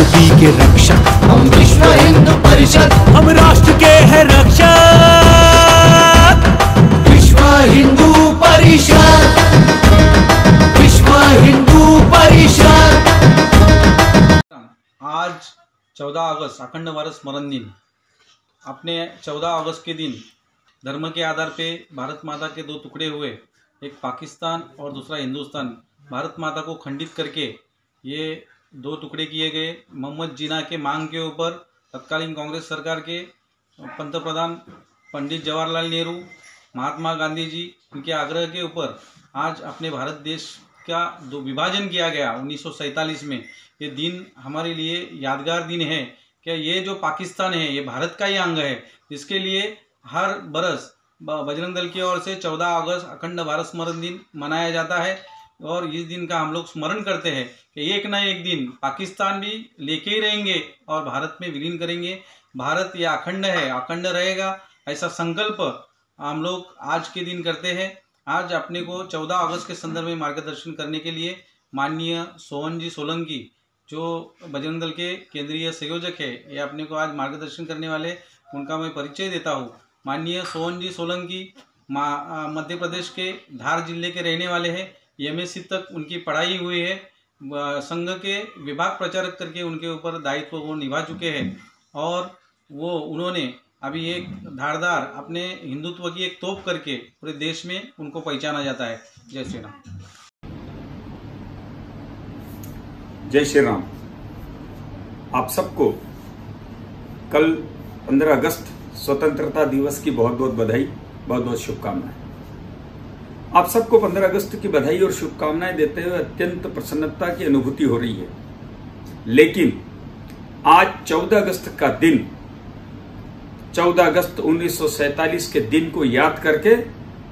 UP के रक्षक, हम विश्व हिंदू परिषद, हम राष्ट्र के हैं रक्षक। विश्व हिंदू परिषद, विश्व हिंदू परिषद। आज 14 अगस्त अखंड भारत स्मरण दिन। अपने 14 अगस्त के दिन धर्म के आधार पे भारत माता के दो टुकड़े हुए, एक पाकिस्तान और दूसरा हिंदुस्तान। भारत माता को खंडित करके ये दो टुकड़े किए गए। मोहम्मद जिन्ना के मांग के ऊपर तत्कालीन कांग्रेस सरकार के पंतप्रधान पंडित जवाहरलाल नेहरू, महात्मा गांधी जी, उनके आग्रह के ऊपर आज अपने भारत देश का जो विभाजन किया गया 1947 में, ये दिन हमारे लिए यादगार दिन है कि ये जो पाकिस्तान है ये भारत का ही अंग है, जिसके लिए हर बरस बजरंग दल की ओर से 14 अगस्त अखंड भारत स्मरण दिन मनाया जाता है। और इस दिन का हम लोग स्मरण करते हैं कि एक ना एक दिन पाकिस्तान भी लेके ही रहेंगे और भारत में विलीन करेंगे। भारत ये अखंड है, अखंड रहेगा, ऐसा संकल्प हम लोग आज के दिन करते हैं। आज अपने को 14 अगस्त के संदर्भ में मार्गदर्शन करने के लिए माननीय सोहन जी सोलंकी, जो बजरंग दल के केंद्रीय संयोजक है, ये अपने को आज मार्गदर्शन करने वाले, उनका मैं परिचय देता हूँ। माननीय सोहन जी सोलंकी मध्य प्रदेश के धार जिले के रहने वाले हैं। एमएससी तक उनकी पढ़ाई हुई है। संघ के विभाग प्रचारक करके उनके ऊपर दायित्व वो निभा चुके हैं और वो उन्होंने अभी एक धारदार अपने हिंदुत्व की एक तोप करके पूरे देश में उनको पहचाना जाता है। जय श्री राम। जय श्री राम। आप सबको कल 15 अगस्त स्वतंत्रता दिवस की बहुत बहुत बधाई, बहुत बहुत शुभकामनाएं। आप सबको 15 अगस्त की बधाई और शुभकामनाएं देते हुए अत्यंत प्रसन्नता की अनुभूति हो रही है। लेकिन आज 14 अगस्त का दिन, 14 अगस्त 1947 के दिन को याद करके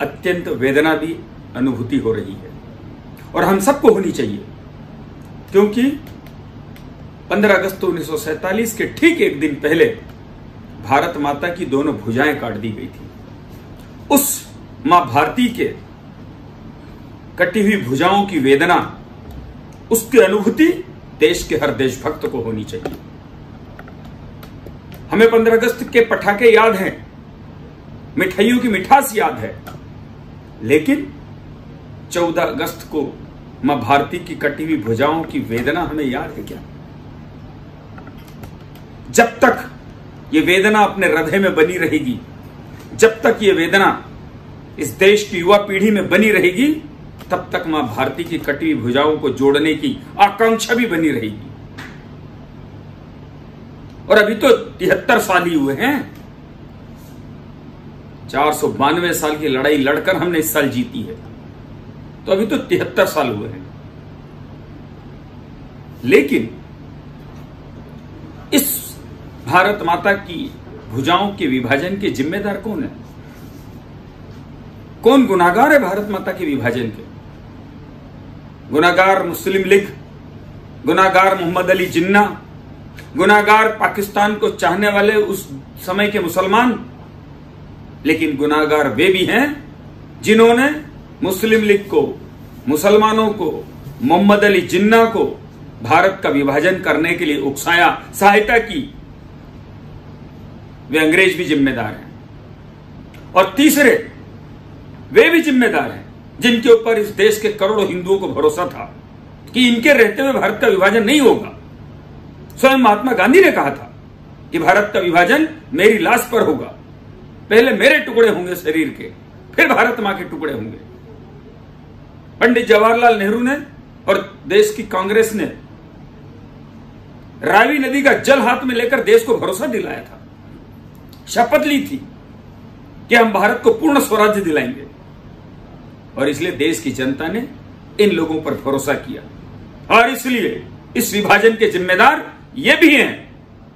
अत्यंत वेदना भी अनुभूति हो रही है और हम सबको होनी चाहिए, क्योंकि 15 अगस्त 1947 के ठीक एक दिन पहले भारत माता की दोनों भुजाएं काट दी गई थी। उस मां भारती के कटी हुई भुजाओं की वेदना, उसकी अनुभूति देश के हर देशभक्त को होनी चाहिए। हमें 15 अगस्त के पटाखे याद हैं, मिठाइयों की मिठास याद है, लेकिन 14 अगस्त को मां भारती की कटी हुई भुजाओं की वेदना हमें याद है क्या? जब तक ये वेदना अपने हृदय में बनी रहेगी, जब तक ये वेदना इस देश की युवा पीढ़ी में बनी रहेगी, तब तक मां भारती की कटी हुई भुजाओं को जोड़ने की आकांक्षा भी बनी रहेगी। और अभी तो 73 साल ही हुए हैं। 492 साल की लड़ाई लड़कर हमने इस साल जीती है, तो अभी तो 73 साल हुए हैं। लेकिन इस भारत माता की भुजाओं के विभाजन के जिम्मेदार कौन है? कौन गुनाहगार है भारत माता के विभाजन के? गुनाहगार मुस्लिम लीग, गुनाहगार मोहम्मद अली जिन्ना, गुनाहगार पाकिस्तान को चाहने वाले उस समय के मुसलमान। लेकिन गुनाहगार वे भी हैं जिन्होंने मुस्लिम लीग को, मुसलमानों को, मोहम्मद अली जिन्ना को भारत का विभाजन करने के लिए उकसाया, सहायता की। वे अंग्रेज भी जिम्मेदार हैं। और तीसरे वे भी जिम्मेदार हैं जिनके ऊपर इस देश के करोड़ों हिंदुओं को भरोसा था कि इनके रहते हुए भारत का विभाजन नहीं होगा। स्वयं महात्मा गांधी ने कहा था कि भारत का विभाजन मेरी लाश पर होगा, पहले मेरे टुकड़े होंगे शरीर के, फिर भारत मां के टुकड़े होंगे। पंडित जवाहरलाल नेहरू ने और देश की कांग्रेस ने रावी नदी का जल हाथ में लेकर देश को भरोसा दिलाया था, शपथ ली थी कि हम भारत को पूर्ण स्वराज्य दिलाएंगे। और इसलिए देश की जनता ने इन लोगों पर भरोसा किया और इसलिए इस विभाजन के जिम्मेदार ये भी हैं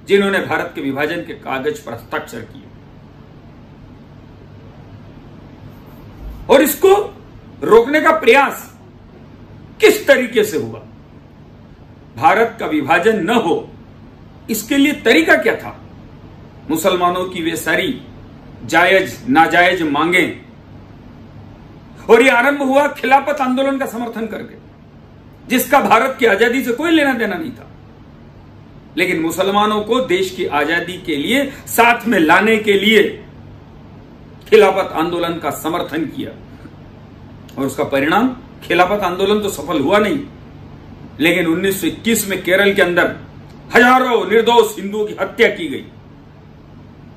जिन्होंने भारत के विभाजन के कागज पर हस्ताक्षर किए। और इसको रोकने का प्रयास किस तरीके से हुआ? भारत का विभाजन न हो, इसके लिए तरीका क्या था? मुसलमानों की वे सारी जायज नाजायज मांगे, और यह आरंभ हुआ खिलाफत आंदोलन का समर्थन करके, जिसका भारत की आजादी से कोई लेना देना नहीं था। लेकिन मुसलमानों को देश की आजादी के लिए साथ में लाने के लिए खिलाफत आंदोलन का समर्थन किया, और उसका परिणाम खिलाफत आंदोलन तो सफल हुआ नहीं, लेकिन 1921 में केरल के अंदर हजारों निर्दोष हिंदुओं की हत्या की गई।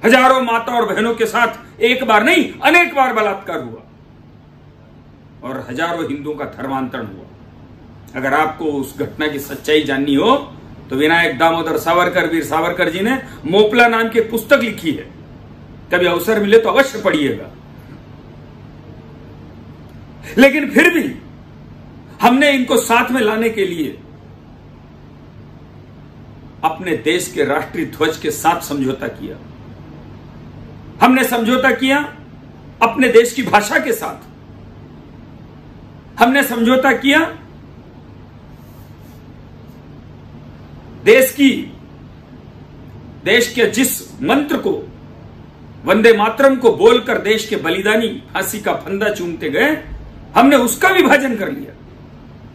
हजारों माता और बहनों के साथ एक बार नहीं अनेक बार बलात्कार हुआ और हजारों हिंदुओं का धर्मांतरण हुआ। अगर आपको उस घटना की सच्चाई जाननी हो तो विनायक दामोदर सावरकर, वीर सावरकर जी ने मोपला नाम की पुस्तक लिखी है, कभी अवसर मिले तो अवश्य पढ़िएगा। लेकिन फिर भी हमने इनको साथ में लाने के लिए अपने देश के राष्ट्रीय ध्वज के साथ समझौता किया। हमने समझौता किया अपने देश की भाषा के साथ। हमने समझौता किया देश के जिस मंत्र को, वंदे मातरम को बोलकर देश के बलिदानी फांसी का फंदा चूमते गए, हमने उसका विभाजन कर लिया,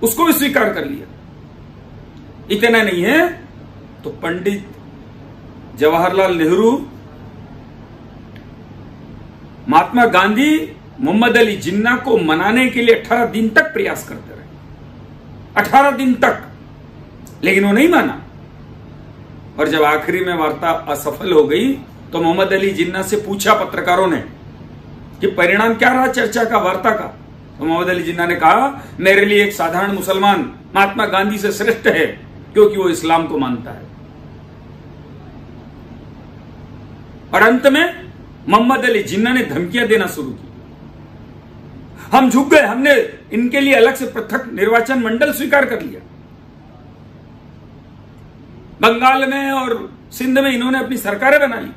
उसको भी स्वीकार कर लिया। इतना नहीं है तो पंडित जवाहरलाल नेहरू, महात्मा गांधी, मोहम्मद अली जिन्ना को मनाने के लिए 18 दिन तक प्रयास करते रहे, 18 दिन तक, लेकिन वो नहीं माना। और जब आखिरी में वार्ता असफल हो गई तो मोहम्मद अली जिन्ना से पूछा पत्रकारों ने कि परिणाम क्या रहा चर्चा का, वार्ता का। तो मोहम्मद अली जिन्ना ने कहा, मेरे लिए एक साधारण मुसलमान महात्मा गांधी से श्रेष्ठ है, क्योंकि वो इस्लाम को मानता है। और अंत में मोहम्मद अली जिन्ना ने धमकियां देना शुरू की। हम झुक गए, हमने इनके लिए अलग से पृथक निर्वाचन मंडल स्वीकार कर लिया। बंगाल में और सिंध में इन्होंने अपनी सरकारें बना ली।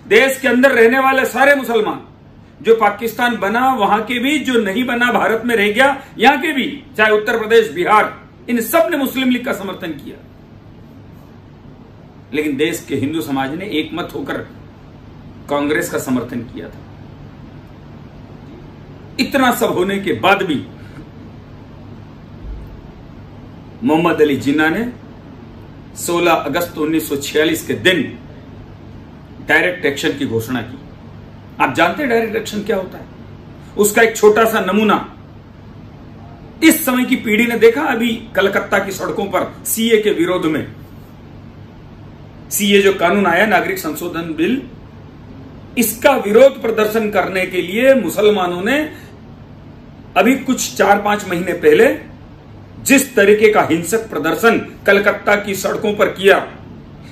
देश के अंदर रहने वाले सारे मुसलमान, जो पाकिस्तान बना वहां के भी, जो नहीं बना भारत में रह गया यहां के भी, चाहे उत्तर प्रदेश, बिहार, इन सब ने मुस्लिम लीग का समर्थन किया। लेकिन देश के हिंदू समाज ने एकमत होकर कांग्रेस का समर्थन किया था। इतना सब होने के बाद भी मोहम्मद अली जिन्ना ने 16 अगस्त 1946 के दिन डायरेक्ट एक्शन की घोषणा की। आप जानते हैं डायरेक्ट एक्शन क्या होता है? उसका एक छोटा सा नमूना इस समय की पीढ़ी ने देखा। अभी कलकत्ता की सड़कों पर सीए के विरोध में, सीए जो कानून आया, नागरिक संशोधन बिल, इसका विरोध प्रदर्शन करने के लिए मुसलमानों ने अभी कुछ 4-5 महीने पहले जिस तरीके का हिंसक प्रदर्शन कलकत्ता की सड़कों पर किया,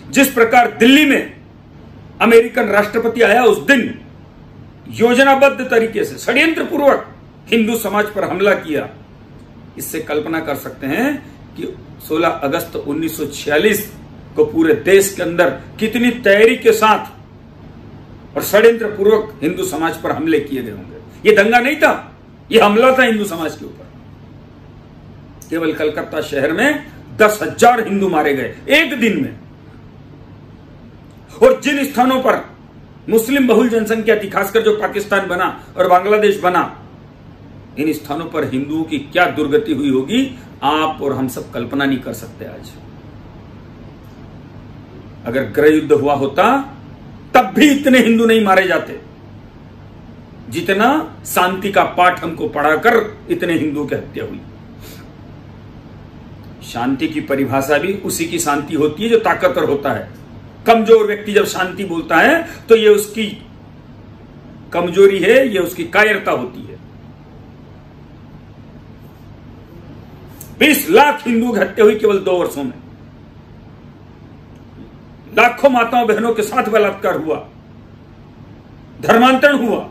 जिस प्रकार दिल्ली में अमेरिकन राष्ट्रपति आया, उस दिन योजनाबद्ध तरीके से षड्यंत्र पूर्वक हिंदू समाज पर हमला किया, इससे कल्पना कर सकते हैं कि 16 अगस्त 1946 को पूरे देश के अंदर कितनी तैयारी के साथ और षड्यंत्र पूर्वक हिंदू समाज पर हमले किए गए होंगे। ये दंगा नहीं था, ये हमला था हिंदू समाज के ऊपर। केवल कलकत्ता शहर में 10,000 हिंदू मारे गए एक दिन में। और जिन स्थानों पर मुस्लिम बहुल जनसंख्या थी, खासकर जो पाकिस्तान बना और बांग्लादेश बना, इन स्थानों पर हिंदुओं की क्या दुर्गति हुई होगी, आप और हम सब कल्पना नहीं कर सकते। आज अगर गृह युद्ध हुआ होता तब भी इतने हिंदू नहीं मारे जाते जितना शांति का पाठ हमको पढ़ाकर इतने हिंदुओं की हत्या हुई। शांति की परिभाषा भी उसी की शांति होती है जो ताकतवर होता है। कमजोर व्यक्ति जब शांति बोलता है तो ये उसकी कमजोरी है, ये उसकी कायरता होती है। 20 लाख हिंदुओं की हत्या हुई केवल 2 वर्षों में। लाखों माताओं बहनों के साथ बलात्कार हुआ, धर्मांतरण हुआ।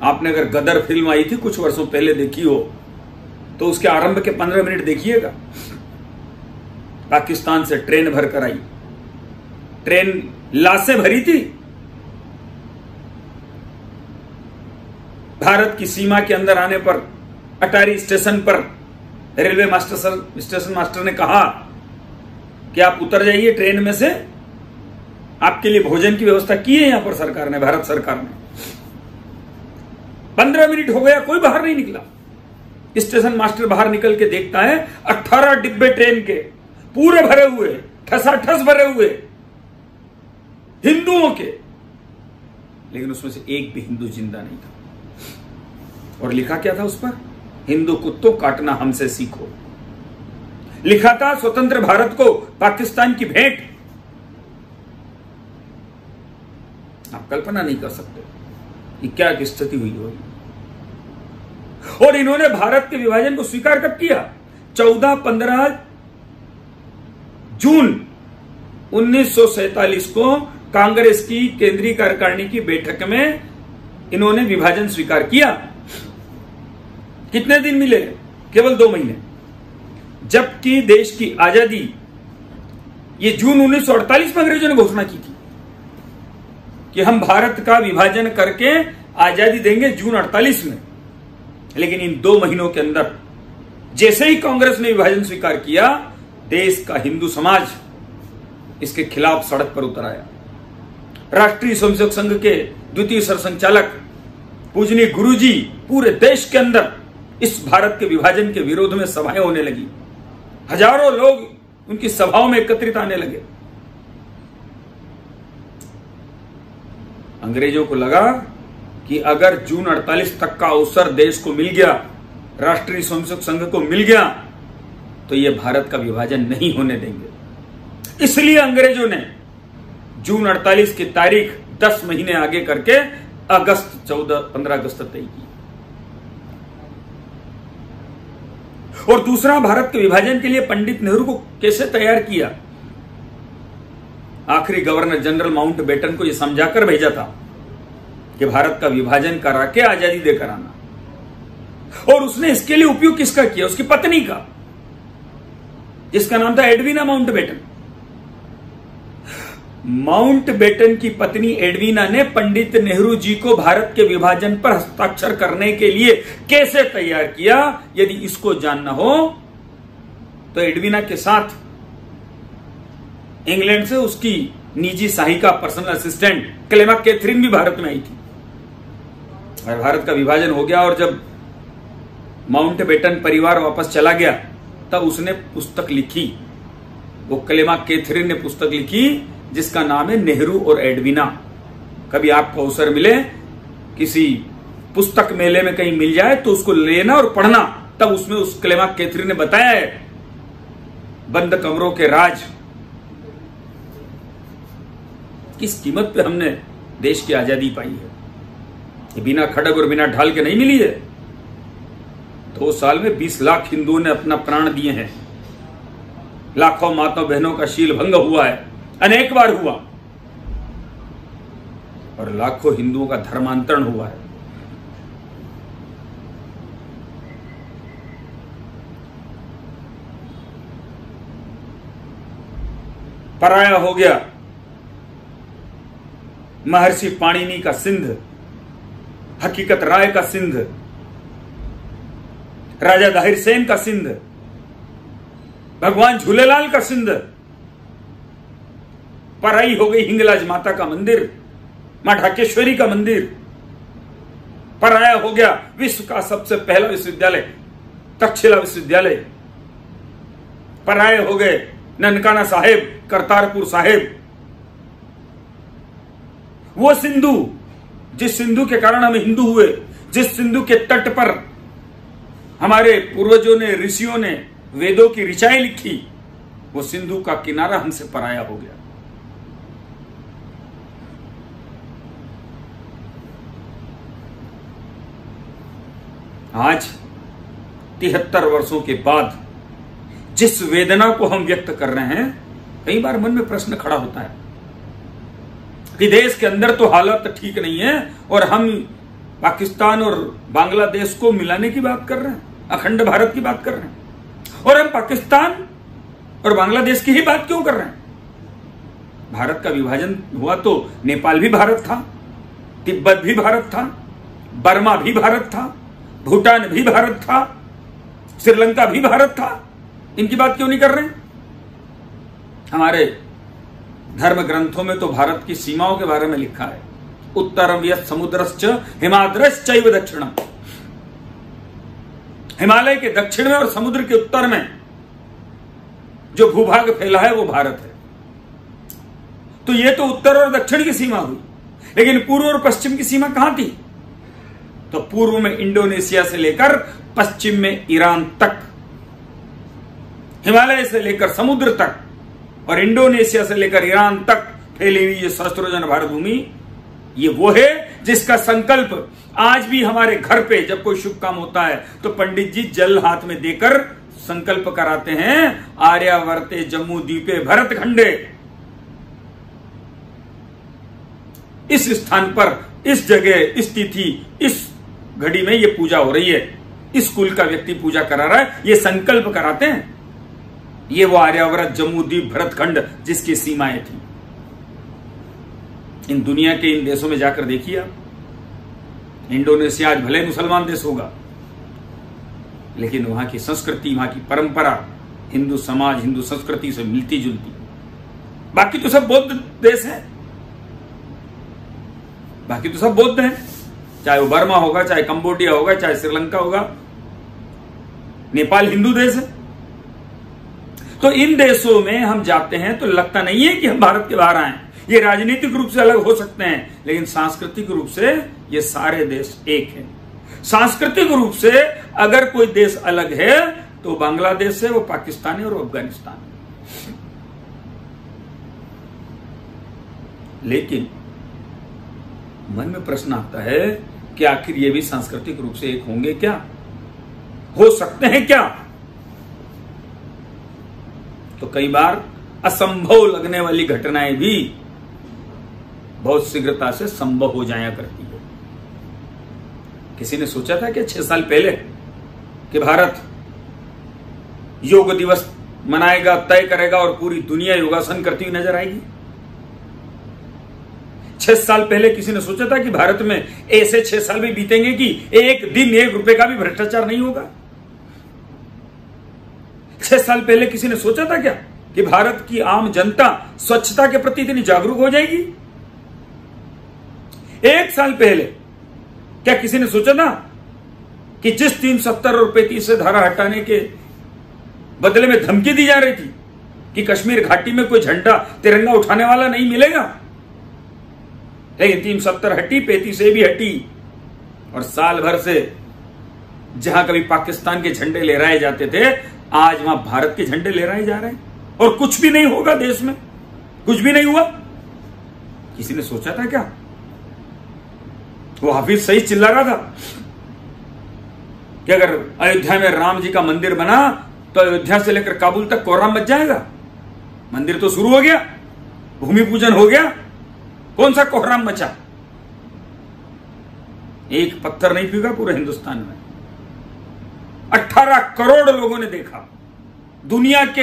आपने अगर गदर फिल्म आई थी कुछ वर्षों पहले देखी हो तो उसके आरंभ के 15 मिनट देखिएगा। पाकिस्तान से ट्रेन भरकर आई, ट्रेन लाशें भरी थी। भारत की सीमा के अंदर आने पर अटारी स्टेशन पर रेलवे स्टेशन मास्टर ने कहा कि आप उतर जाइए ट्रेन में से, आपके लिए भोजन की व्यवस्था की है यहां पर सरकार ने, भारत सरकार ने। 15 मिनट हो गया, कोई बाहर नहीं निकला। स्टेशन मास्टर बाहर निकल के देखता है 18 डिब्बे ट्रेन के पूरे भरे हुए, ठसाठस भरे हुए हिंदुओं के, लेकिन उसमें से एक भी हिंदू जिंदा नहीं था। और लिखा क्या था उस पर? हिंदू कुत्तों काटना हमसे सीखो। लिखा था स्वतंत्र भारत को पाकिस्तान की भेंट। आप कल्पना नहीं कर सकते कि क्या स्थिति हुई होगी। और इन्होंने भारत के विभाजन को स्वीकार कब किया? 14-15 जून 1947 को कांग्रेस की केंद्रीय कार्यकारिणी की बैठक में इन्होंने विभाजन स्वीकार किया। कितने दिन मिले? केवल 2 महीने। जबकि देश की आजादी ये जून 1948 में अंग्रेजों ने घोषणा की थी कि हम भारत का विभाजन करके आजादी देंगे जून 48 में। लेकिन इन 2 महीनों के अंदर जैसे ही कांग्रेस ने विभाजन स्वीकार किया, देश का हिंदू समाज इसके खिलाफ सड़क पर उतर आया। राष्ट्रीय स्वयंसेवक संघ के द्वितीय सरसंघचालक पूजनीय गुरुजी पूरे देश के अंदर इस भारत के विभाजन के विरोध में सभाएं होने लगी। हजारों लोग उनकी सभाओं में एकत्रित आने लगे। अंग्रेजों को लगा कि अगर जून 48 तक का अवसर देश को मिल गया, राष्ट्रीय स्वयंसेवक संघ को मिल गया, तो यह भारत का विभाजन नहीं होने देंगे। इसलिए अंग्रेजों ने जून 48 की तारीख 10 महीने आगे करके 15 अगस्त तय की। और दूसरा, भारत के विभाजन के लिए पंडित नेहरू को कैसे तैयार किया? आखिरी गवर्नर जनरल माउंटबेटन को यह समझाकर भेजा था कि भारत का विभाजन करा के आजादी देकर आना। और उसने इसके लिए उपयोग किसका किया? उसकी पत्नी का, जिसका नाम था एडविना माउंटबेटन। माउंटबेटन की पत्नी एडविना ने पंडित नेहरू जी को भारत के विभाजन पर हस्ताक्षर करने के लिए कैसे तैयार किया? यदि इसको जानना हो तो एडविना के साथ इंग्लैंड से उसकी निजी सहायिका, पर्सनल असिस्टेंट क्लेमा कैथरीन भी भारत में आई थी। और भारत का विभाजन हो गया और जब माउंटबेटन परिवार वापस चला गया, तब उसने पुस्तक लिखी। वो क्लेमा कैथरीन ने पुस्तक लिखी जिसका नाम है नेहरू और एडविना। कभी आपको अवसर मिले, किसी पुस्तक मेले में कहीं मिल जाए, तो उसको लेना और पढ़ना। तब उसमें उस क्लेमा कैथरीन ने बताया है बंद कमरों के राज, किस कीमत पे हमने देश की आजादी पाई है। ये बिना खड़ग और बिना ढाल के नहीं मिली है। 2 साल में 20 लाख हिंदुओं ने अपना प्राण दिए हैं। लाखों माताओं बहनों का शील भंग हुआ है, अनेक बार हुआ। और लाखों हिंदुओं का धर्मांतरण हुआ है। पराया हो गया महर्षि पाणिनि का सिंध, हकीकत राय का सिंध, राजा दाहिर सेन का सिंध, भगवान झूलेलाल का सिंध। पराई हो गई हिंगलाज माता का मंदिर, मां ढाकेश्वरी का मंदिर। पराया हो गया विश्व का सबसे पहला विश्वविद्यालय, तक्षशिला विश्वविद्यालय। पराये हो गए ननकाना साहेब, करतारपुर साहेब। वो सिंधु, जिस सिंधु के कारण हम हिंदू हुए, जिस सिंधु के तट पर हमारे पूर्वजों ने, ऋषियों ने वेदों की ऋचाएं लिखी, वो सिंधु का किनारा हमसे पराया हो गया। आज 73 वर्षों के बाद जिस वेदना को हम व्यक्त कर रहे हैं, कई बार मन में प्रश्न खड़ा होता है कि देश के अंदर तो हालत ठीक नहीं है और हम पाकिस्तान और बांग्लादेश को मिलाने की बात कर रहे हैं, अखंड भारत की बात कर रहे हैं। और हम पाकिस्तान और बांग्लादेश की ही बात क्यों कर रहे हैं? भारत का विभाजन हुआ तो नेपाल भी भारत था, तिब्बत भी भारत था, बर्मा भी भारत था, भूटान भी भारत था, श्रीलंका भी भारत था। इनकी बात क्यों नहीं कर रहे हैं? हमारे धर्म ग्रंथों में तो भारत की सीमाओं के बारे में लिखा है, उत्तरम यत् समुद्रश्च हिमाद्रश्चैव दक्षिणम। हिमालय के दक्षिण में और समुद्र के उत्तर में जो भूभाग फैला है वो भारत है। तो ये तो उत्तर और दक्षिण की सीमा हुई, लेकिन पूर्व और पश्चिम की सीमा कहां थी? तो पूर्व में इंडोनेशिया से लेकर पश्चिम में ईरान तक, हिमालय से लेकर समुद्र तक और इंडोनेशिया से लेकर ईरान तक फैली हुई ये सहस्त्रोजन भारत भूमि, ये वो है जिसका संकल्प आज भी हमारे घर पे जब कोई शुभ काम होता है तो पंडित जी जल हाथ में देकर संकल्प कराते हैं, आर्यावर्ते जम्मू द्वीपे भरत खंडे। इस स्थान पर, इस जगह, इस तिथि, इस घड़ी में ये पूजा हो रही है, इस कुल का व्यक्ति पूजा करा रहा है, ये संकल्प कराते हैं। ये वो आर्यावर्त जम्मू द्वीप भरतखंड जिसकी सीमाएं थी। इन दुनिया के इन देशों में जाकर देखिए आप, इंडोनेशिया आज भले मुसलमान देश होगा, लेकिन वहां की संस्कृति, वहां की परंपरा हिंदू समाज, हिंदू संस्कृति से मिलती जुलती। बाकी तो सब बौद्ध देश है, बाकी तो सब बौद्ध हैं, चाहे वो बर्मा होगा, चाहे कंबोडिया होगा, चाहे श्रीलंका होगा, नेपाल हिंदू देश है। तो इन देशों में हम जाते हैं तो लगता नहीं है कि हम भारत के बाहर आए। ये राजनीतिक रूप से अलग हो सकते हैं, लेकिन सांस्कृतिक रूप से ये सारे देश एक हैं। सांस्कृतिक रूप से अगर कोई देश अलग है तो बांग्लादेश है, वो पाकिस्तान है और अफगानिस्तान है। लेकिन मन में प्रश्न आता है कि आखिर ये भी सांस्कृतिक रूप से एक होंगे क्या? हो सकते हैं क्या? तो कई बार असंभव लगने वाली घटनाएं भी बहुत शीघ्रता से संभव हो जाया करती है। किसी ने सोचा था कि 6 साल पहले कि भारत योग दिवस मनाएगा, तय करेगा और पूरी दुनिया योगासन करती हुई नजर आएगी? 6 साल पहले किसी ने सोचा था कि भारत में ऐसे 6 साल भी बीतेंगे कि एक दिन 1 रुपए का भी भ्रष्टाचार नहीं होगा? 6 साल पहले किसी ने सोचा था क्या कि भारत की आम जनता स्वच्छता के प्रति इतनी जागरूक हो जाएगी? 1 साल पहले क्या किसी ने सोचा था कि जिस 370 और 35 से धारा हटाने के बदले में धमकी दी जा रही थी कि कश्मीर घाटी में कोई झंडा तिरंगा उठाने वाला नहीं मिलेगा, लेकिन 370 हटी, 35 से भी हटी, और साल भर से जहां कभी पाकिस्तान के झंडे लहराए जाते थे, आज वहां भारत के झंडे लहराए जा रहे हैं और कुछ भी नहीं होगा देश में, कुछ भी नहीं हुआ। किसी ने सोचा था क्या? वो हाफिज सईद चिल्ला रहा था कि अगर अयोध्या में राम जी का मंदिर बना तो अयोध्या से लेकर काबुल तक कोहराम मच जाएगा। मंदिर तो शुरू हो गया, भूमि पूजन हो गया, कौन सा कोहराम मचा? एक पत्थर नहीं फीका पूरे हिंदुस्तान में। 18 करोड़ लोगों ने देखा, दुनिया के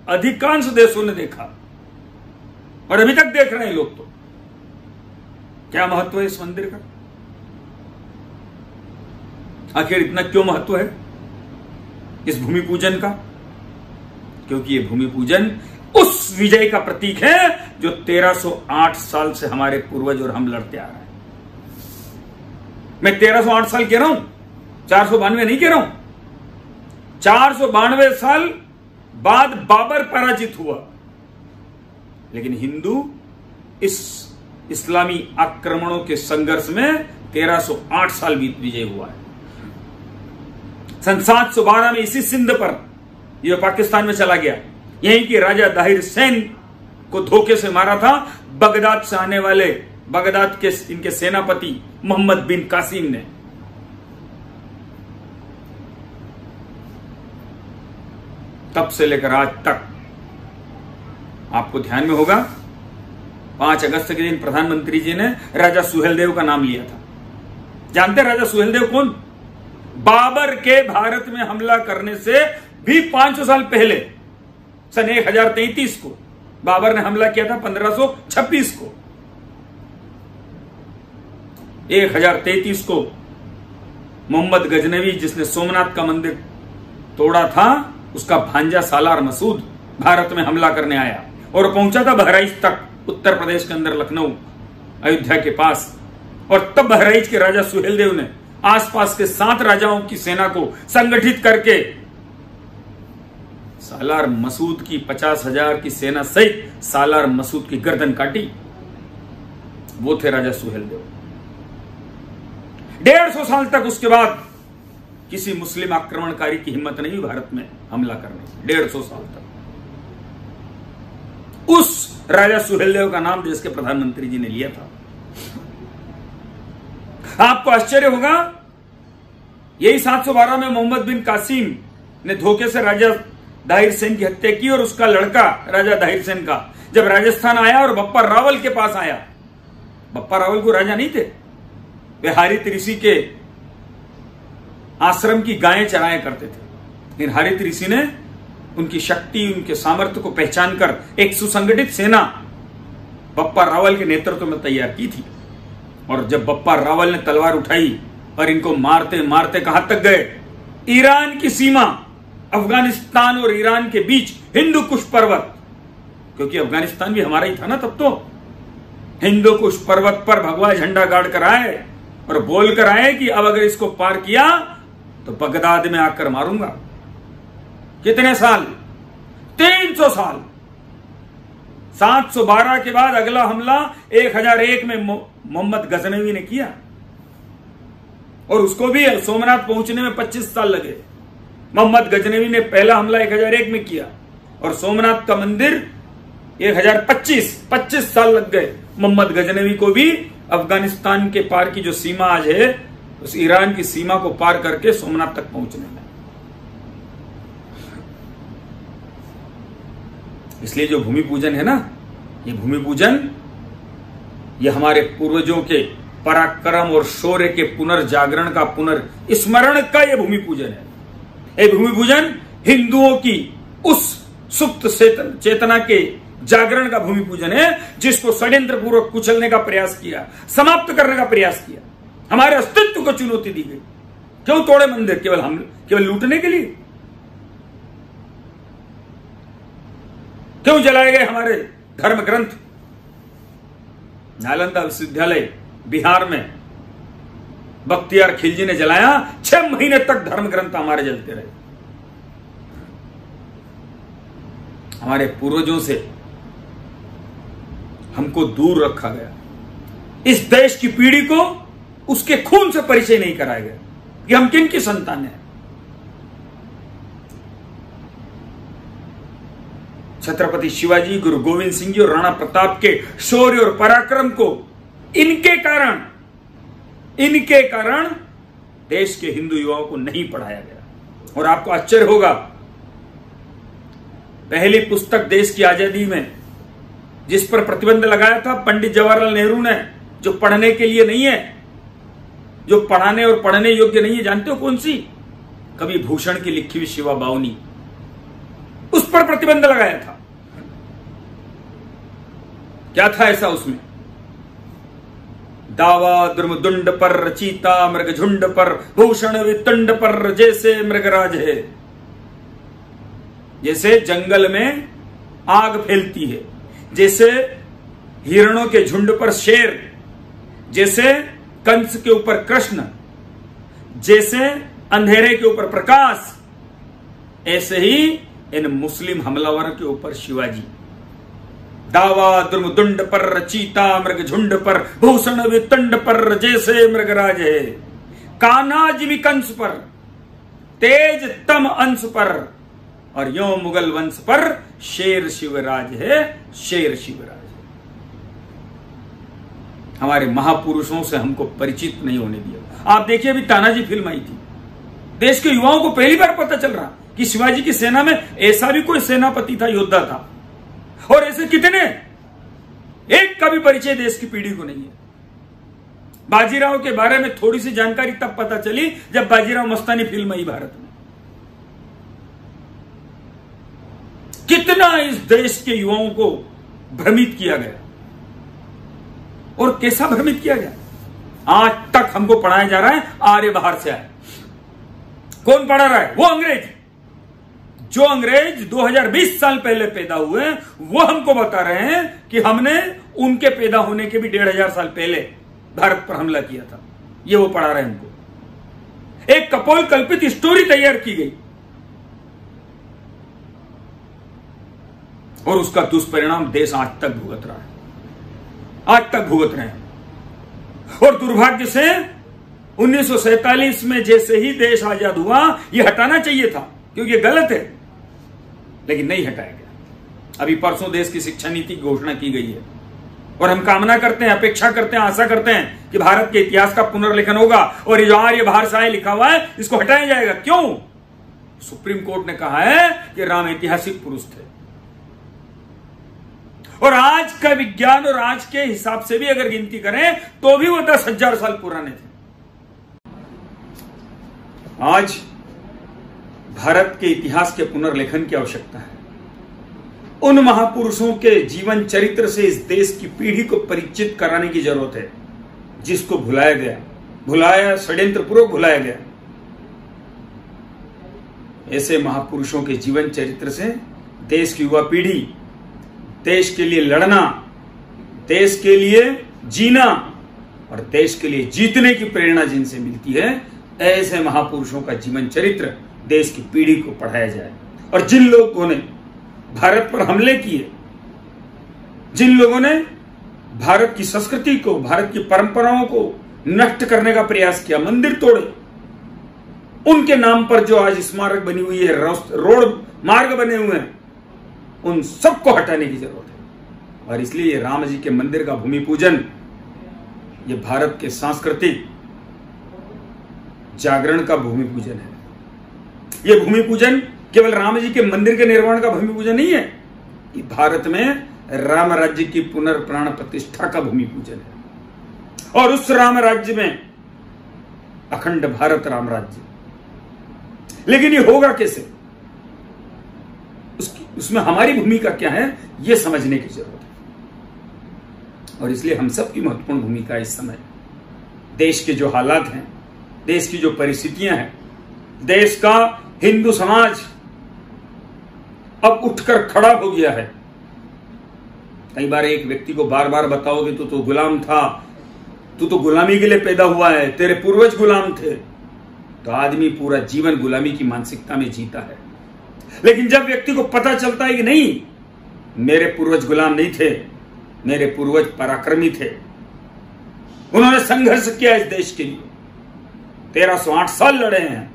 अधिकांश देशों ने देखा और अभी तक देख रहे हैं लोग। तो क्या महत्व है इस मंदिर का? आखिर इतना क्यों महत्व है इस भूमि पूजन का? क्योंकि ये भूमि पूजन उस विजय का प्रतीक है जो 1308 साल से हमारे पूर्वज और हम लड़ते आ रहे हैं। मैं 1308 साल कह रहा हूं, 492 नहीं कह रहा हूं। 492 साल बाद बाबर पराजित हुआ, लेकिन हिंदू इस इस्लामी आक्रमणों के संघर्ष में 1308 साल बीत विजय हुआ है। सन 712 में इसी सिंध पर यह पाकिस्तान में चला गया, यहीं की राजा दाहिर सैन को धोखे से मारा था बगदाद से आने वाले, बगदाद के इनके सेनापति मोहम्मद बिन कासिम ने। तब से लेकर आज तक आपको ध्यान में होगा 5 अगस्त के दिन प्रधानमंत्री जी ने राजा सुहेलदेव का नाम लिया था। जानते हैं राजा सुहेलदेव कौन? बाबर के भारत में हमला करने से भी 500 साल पहले सन 1033 को बाबर ने हमला किया था 1526 को। 1033 को मोहम्मद गजनवी जिसने सोमनाथ का मंदिर तोड़ा था, उसका भांजा सालार मसूद भारत में हमला करने आया और पहुंचा था बहराइच तक, उत्तर प्रदेश के अंदर लखनऊ अयोध्या के पास। और तब बहराइच के राजा सुहेलदेव ने आसपास के 7 राजाओं की सेना को संगठित करके सालार मसूद की 50,000 की सेना सहित सालार मसूद की गर्दन काटी, वो थे राजा सुहेलदेव। 150 साल तक उसके बाद किसी मुस्लिम आक्रमणकारी की हिम्मत नहीं हुई भारत में हमला करने की। 150 साल तक उस राजा सुहेलदेव का नाम देश के प्रधानमंत्री जी ने लिया था। आपको आश्चर्य होगा, यही 712 में मोहम्मद बिन कासिम ने धोखे से राजा दाहिर सेन की हत्या की और उसका लड़का राजा दाहिर सेन का जब राजस्थान आया और बप्पा रावल के पास आया, बप्पा रावल को राजा नहीं थे, वे हारित ऋषि के आश्रम की गायें चराया करते थे। लेकिन हारित ऋषि ने उनकी शक्ति, उनके सामर्थ्य को पहचान कर एक सुसंगठित सेना बप्पा रावल के नेतृत्व में तैयार की थी। और जब बप्पा रावल ने तलवार उठाई और इनको मारते मारते कहां तक गए, ईरान की सीमा, अफगानिस्तान और ईरान के बीच हिंदू कुश पर्वत, क्योंकि अफगानिस्तान भी हमारा ही था ना तब तो, हिंदू कुश पर्वत पर भगवा झंडा गाड़ कर आए और बोल कर आए कि अब अगर इसको पार किया तो बगदाद में आकर मारूंगा। कितने साल? 300 साल। 712 के बाद अगला हमला 1001 में मोहम्मद गजनवी ने किया और उसको भी सोमनाथ पहुंचने में 25 साल लगे। मोहम्मद गजनवी ने पहला हमला 1001 में किया और सोमनाथ का मंदिर 1025 साल लग गए मोहम्मद गजनवी को भी अफगानिस्तान के पार की जो सीमा आज है उस ईरान की सीमा को पार करके सोमनाथ तक पहुंचने में। इसलिए जो भूमि पूजन है ना, ये भूमि पूजन, ये हमारे पूर्वजों के पराक्रम और शौर्य के पुनर्जागरण का, पुनर्स्मरण का ये भूमि पूजन है। ये भूमि पूजन हिंदुओं की उस सुप्त चेतना के जागरण का भूमि पूजन है जिसको षड्यंत्र पूर्वक कुचलने का प्रयास किया, समाप्त करने का प्रयास किया, हमारे अस्तित्व को चुनौती दी गई। क्यों तोड़े मंदिर? केवल लूटने के लिए? क्यों जलाए गए हमारे धर्म ग्रंथ? नालंदा विश्वविद्यालय बिहार में बख्तियार खिलजी ने जलाया, 6 महीने तक धर्म ग्रंथ हमारे जलते रहे। हमारे पूर्वजों से हमको दूर रखा गया। इस देश की पीढ़ी को उसके खून से परिचय नहीं कराया गया कि हम किन की संतान हैं। छत्रपति शिवाजी, गुरु गोविंद सिंह जी और राणा प्रताप के शौर्य और पराक्रम को इनके कारण देश के हिंदू युवाओं को नहीं पढ़ाया गया। और आपको आश्चर्य होगा, पहली पुस्तक देश की आजादी में जिस पर प्रतिबंध लगाया था पंडित जवाहरलाल नेहरू ने, जो पढ़ने के लिए नहीं है, जो पढ़ाने और पढ़ने योग्य नहीं है, जानते हो कौन सी? कवि भूषण की लिखी हुई शिवा बावनी, उस पर प्रतिबंध लगाया था। क्या था ऐसा उसमें? दावा द्रुमदुंड पर रचिता मृग झुंड पर भूषण वितुंड पर जैसे मृगराज है। जैसे जंगल में आग फैलती है, जैसे हिरणों के झुंड पर शेर, जैसे कंस के ऊपर कृष्ण, जैसे अंधेरे के ऊपर प्रकाश, ऐसे ही इन मुस्लिम हमलावरों के ऊपर शिवाजी। दावा द्रुमदुंड पर रचिता मृग झुंड पर भूषण वितुंड पर जैसे मृगराज है। कान्हा जिमी कंस पर, तेज तम अंश पर, और यो मुगल वंश पर शेर शिवराज है, शेर शिवराज है। हमारे महापुरुषों से हमको परिचित नहीं होने दिया। आप देखिए, अभी तानाजी फिल्म आई थी, देश के युवाओं को पहली बार पता चल रहा कि शिवाजी की सेना में ऐसा भी कोई सेनापति था, योद्धा था। और ऐसे कितने, एक का भी परिचय देश की पीढ़ी को नहीं है। बाजीराव के बारे में थोड़ी सी जानकारी तब पता चली जब बाजीराव मस्तानी फिल्म आई भारत में। कितना इस देश के युवाओं को भ्रमित किया गया, और कैसा भ्रमित किया गया। आज तक हमको पढ़ाया जा रहा है आर्य बाहर से आए। कौन पढ़ा रहा है? वो अंग्रेज। जो अंग्रेज 2020 साल पहले पैदा हुए, वो हमको बता रहे हैं कि हमने उनके पैदा होने के भी 1500 साल पहले भारत पर हमला किया था। ये वो पढ़ा रहे हैं हमको। एक कपोल कल्पित स्टोरी तैयार की गई और उसका दुष्परिणाम देश आज तक भुगत रहा है, आज तक भुगत रहे हैं। और दुर्भाग्य से 1947 में जैसे ही देश आजाद हुआ, यह हटाना चाहिए था क्योंकि यह गलत है, लेकिन नहीं हटाया गया। अभी परसों देश की शिक्षा नीति की घोषणा की गई है और हम कामना करते हैं, अपेक्षा करते हैं, आशा करते हैं कि भारत के इतिहास का पुनर्लेखन होगा और ये जो आर्य भारसाय लिखा हुआ है इसको हटाया जाएगा। क्यों? सुप्रीम कोर्ट ने कहा है कि राम ऐतिहासिक पुरुष थे और आज का विज्ञान और आज के हिसाब से भी अगर गिनती करें तो भी वो 10,000 साल पुराने थे। आज भारत के इतिहास के पुनर्लेखन की आवश्यकता है। उन महापुरुषों के जीवन चरित्र से इस देश की पीढ़ी को परिचित कराने की जरूरत है जिसको भुलाया गया, षड्यंत्र पूर्वक भुलाया गया। ऐसे महापुरुषों के जीवन चरित्र से देश की युवा पीढ़ी देश के लिए लड़ना, देश के लिए जीना और देश के लिए जीतने की प्रेरणा जिनसे मिलती है, ऐसे महापुरुषों का जीवन चरित्र देश की पीढ़ी को पढ़ाया जाए। और जिन लोगों ने भारत पर हमले किए, जिन लोगों ने भारत की संस्कृति को, भारत की परंपराओं को नष्ट करने का प्रयास किया, मंदिर तोड़े, उनके नाम पर जो आज स्मारक बनी हुई है, रोड मार्ग बने हुए हैं, उन सबको हटाने की जरूरत है। और इसलिए राम जी के मंदिर का भूमि पूजन ये भारत के सांस्कृतिक जागरण का भूमि पूजन है। यह भूमि पूजन केवल राम जी के मंदिर के निर्माण का भूमि पूजन नहीं है, ये भारत में राम राज्य की पुनर्प्राण प्रतिष्ठा का भूमि पूजन है। और उस राम राज्य में अखंड भारत राम राज्य, लेकिन ये होगा कैसे, उसमें हमारी भूमिका क्या है, यह समझने की जरूरत है। और इसलिए हम सबकी महत्वपूर्ण भूमिका इस समय देश के जो हालात हैं, देश की जो परिस्थितियां हैं, देश का हिंदू समाज अब उठकर खड़ा हो गया है। कई बार एक व्यक्ति को बार बार बताओगे तू तो गुलाम था, तू तो गुलामी के लिए पैदा हुआ है, तेरे पूर्वज गुलाम थे, तो आदमी पूरा जीवन गुलामी की मानसिकता में जीता है। लेकिन जब व्यक्ति को पता चलता है कि नहीं, मेरे पूर्वज गुलाम नहीं थे, मेरे पूर्वज पराक्रमी थे, उन्होंने संघर्ष किया इस देश के लिए, 1308 साल लड़े हैं।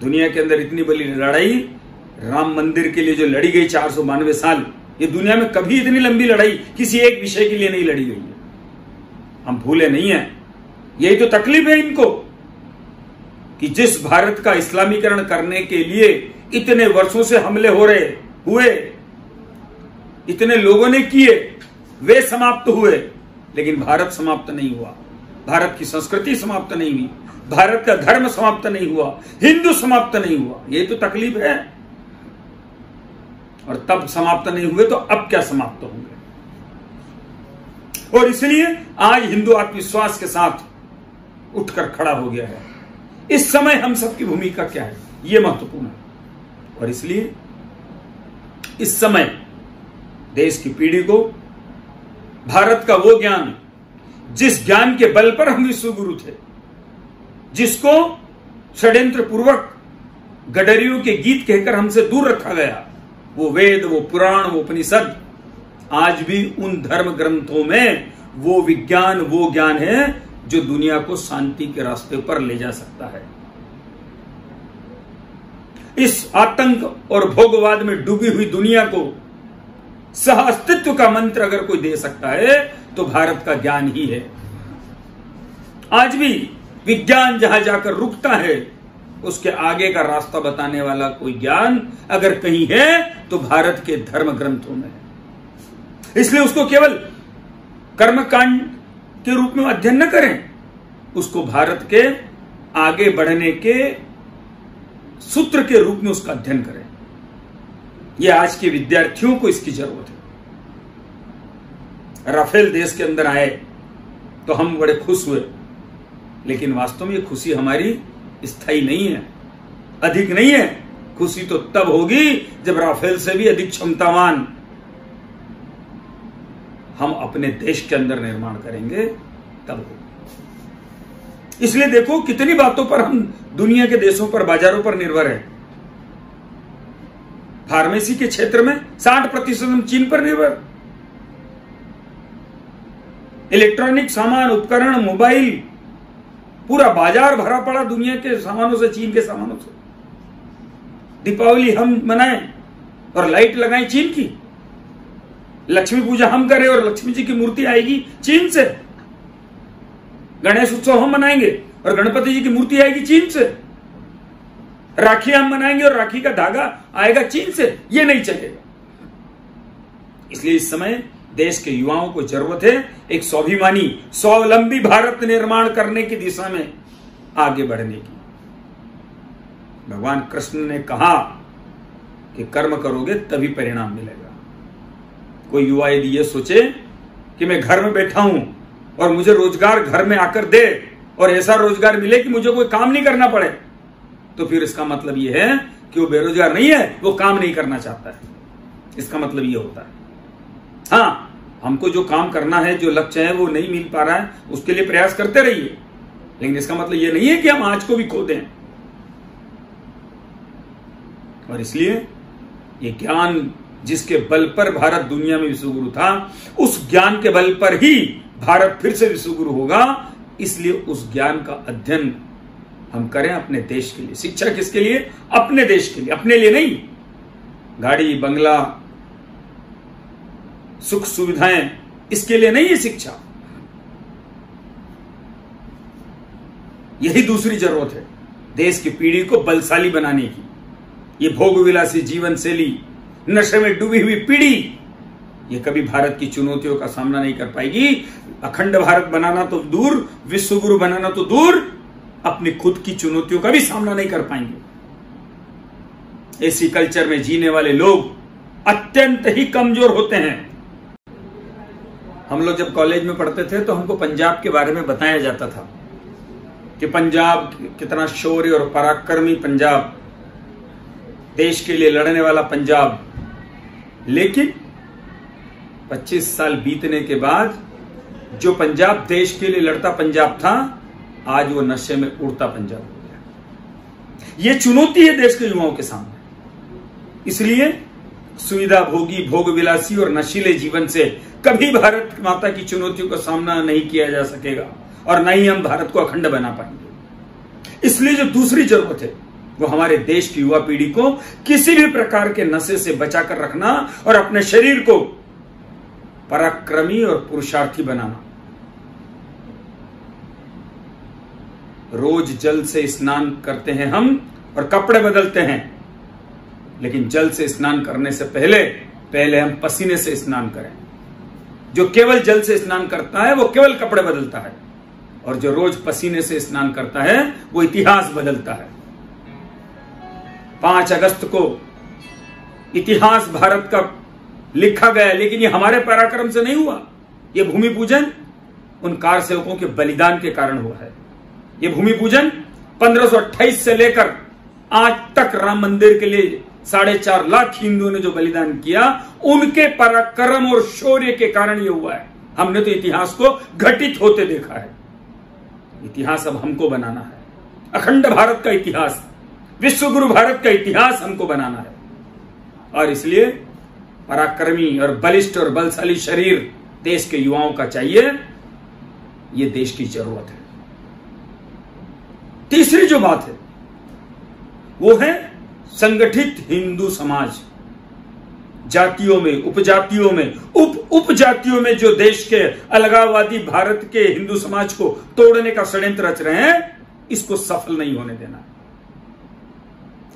दुनिया के अंदर इतनी बड़ी लड़ाई राम मंदिर के लिए जो लड़ी गई 492 साल, ये दुनिया में कभी इतनी लंबी लड़ाई किसी एक विषय के लिए नहीं लड़ी गई है। हम भूले नहीं हैं, यही तो तकलीफ है इनको कि जिस भारत का इस्लामीकरण करने के लिए इतने वर्षों से हमले हो रहे हुए, इतने लोगों ने किए, वे समाप्त हुए, लेकिन भारत समाप्त नहीं हुआ, भारत की संस्कृति समाप्त नहीं हुई, भारत का धर्म समाप्त नहीं हुआ, हिंदू समाप्त नहीं हुआ। यही तो तकलीफ है। और तब समाप्त नहीं हुए तो अब क्या समाप्त होंगे। और इसलिए आज हिंदू आत्मविश्वास के साथ उठकर खड़ा हो गया है। इस समय हम सबकी भूमिका क्या है, यह महत्वपूर्ण है। और इसलिए इस समय देश की पीढ़ी को भारत का वो ज्ञान, जिस ज्ञान के बल पर हम विश्वगुरु थे, जिसको षड्यंत्र पूर्वक गडरियों के गीत कहकर हमसे दूर रखा गया, वो वेद, वो पुराण, वो उपनिषद, आज भी उन धर्म ग्रंथों में वो विज्ञान, वो ज्ञान है जो दुनिया को शांति के रास्ते पर ले जा सकता है। इस आतंक और भोगवाद में डूबी हुई दुनिया को सह अस्तित्व का मंत्र अगर कोई दे सकता है तो भारत का ज्ञान ही है। आज भी विज्ञान जहां जाकर रुकता है, उसके आगे का रास्ता बताने वाला कोई ज्ञान अगर कहीं है तो भारत के धर्म ग्रंथों में है। इसलिए उसको केवल कर्मकांड के रूप में अध्ययन न करें, उसको भारत के आगे बढ़ने के सूत्र के रूप में उसका अध्ययन करें। यह आज के विद्यार्थियों को इसकी जरूरत है। राफेल देश के अंदर आए तो हम बड़े खुश हुए, लेकिन वास्तव में यह खुशी हमारी स्थायी नहीं है, अधिक नहीं है। खुशी तो तब होगी जब राफेल से भी अधिक क्षमतावान हम अपने देश के अंदर निर्माण करेंगे, तब होगी। इसलिए देखो कितनी बातों पर हम दुनिया के देशों पर, बाजारों पर निर्भर है। फार्मेसी के क्षेत्र में 60% हम चीन पर निर्भर। इलेक्ट्रॉनिक सामान, उपकरण, मोबाइल, पूरा बाजार भरा पड़ा दुनिया के सामानों से, चीन के सामानों से। दीपावली हम मनाएं और लाइट लगाएं चीन की। लक्ष्मी पूजा हम करें और लक्ष्मी जी की मूर्ति आएगी चीन से। गणेश उत्सव हम मनाएंगे और गणपति जी की मूर्ति आएगी चीन से। राखी हम मनाएंगे और राखी का धागा आएगा चीन से। ये नहीं चलेगा। इसलिए इस समय देश के युवाओं को जरूरत है एक स्वाभिमानी, स्वावलंबी भारत निर्माण करने की दिशा में आगे बढ़ने की। भगवान कृष्ण ने कहा कि कर्म करोगे तभी परिणाम मिलेगा। कोई युवा यदि ये सोचे कि मैं घर में बैठा हूं और मुझे रोजगार घर में आकर दे और ऐसा रोजगार मिले कि मुझे कोई काम नहीं करना पड़े, तो फिर इसका मतलब यह है कि वो बेरोजगार नहीं है, वो काम नहीं करना चाहता है। इसका मतलब ये होता है। हाँ, हमको जो काम करना है, जो लक्ष्य है, वो नहीं मिल पा रहा है, उसके लिए प्रयास करते रहिए, लेकिन इसका मतलब ये नहीं है कि हम आज को भी खो दें। और इसलिए ये ज्ञान जिसके बल पर भारत दुनिया में विश्वगुरु था, उस ज्ञान के बल पर ही भारत फिर से विश्वगुरु होगा। इसलिए उस ज्ञान का अध्ययन हम करें अपने देश के लिए। शिक्षा किसके लिए? अपने देश के लिए, अपने लिए नहीं। गाड़ी, बंगला, सुख सुविधाएं, इसके लिए नहीं है शिक्षा। यही दूसरी जरूरत है देश की पीढ़ी को बलशाली बनाने की। ये भोग विलासी जीवन शैली, नशे में डूबी हुई पीढ़ी, ये कभी भारत की चुनौतियों का सामना नहीं कर पाएगी। अखंड भारत बनाना तो दूर, विश्वगुरु बनाना तो दूर, अपनी खुद की चुनौतियों का भी सामना नहीं कर पाएंगे। ऐसी कल्चर में जीने वाले लोग अत्यंत ही कमजोर होते हैं। हम लोग जब कॉलेज में पढ़ते थे तो हमको पंजाब के बारे में बताया जाता था कि पंजाब कितना शौर्य और पराक्रमी पंजाब, देश के लिए लड़ने वाला पंजाब। लेकिन 25 साल बीतने के बाद जो पंजाब देश के लिए लड़ता पंजाब था, आज वो नशे में उड़ता पंजाब हो गया। ये चुनौती है देश के युवाओं के सामने। इसलिए सुविधा भोगी, भोग विलासी और नशीले जीवन से कभी भारत माता की चुनौतियों का सामना नहीं किया जा सकेगा और न ही हम भारत को अखंड बना पाएंगे। इसलिए जो दूसरी जरूरत है वो हमारे देश की युवा पीढ़ी को किसी भी प्रकार के नशे से बचाकर रखना और अपने शरीर को पराक्रमी और पुरुषार्थी बनाना। रोज जल से स्नान करते हैं हम और कपड़े बदलते हैं, लेकिन जल से स्नान करने से पहले हम पसीने से स्नान करें। जो केवल जल से स्नान करता है वो केवल कपड़े बदलता है, और जो रोज पसीने से स्नान करता है वो इतिहास बदलता है। 5 अगस्त को इतिहास भारत का लिखा गया, लेकिन ये हमारे पराक्रम से नहीं हुआ। ये भूमि पूजन उन कार सेवकों के बलिदान के कारण हुआ है। ये भूमि पूजन 1528 से लेकर आज तक राम मंदिर के लिए 4.5 लाख हिंदुओं ने जो बलिदान किया, उनके पराक्रम और शौर्य के कारण ये हुआ है। हमने तो इतिहास को घटित होते देखा है। इतिहास अब हमको बनाना है। अखंड भारत का इतिहास, विश्वगुरु भारत का इतिहास हमको बनाना है। और इसलिए पराक्रमी और बलिष्ठ और बलशाली शरीर देश के युवाओं का चाहिए। ये देश की जरूरत है। तीसरी जो बात है वो है संगठित हिंदू समाज। जातियों में, उपजातियों में, उपजातियों में जो देश के अलगाववादी भारत के हिंदू समाज को तोड़ने का षड्यंत्र रच रहे हैं, इसको सफल नहीं होने देना।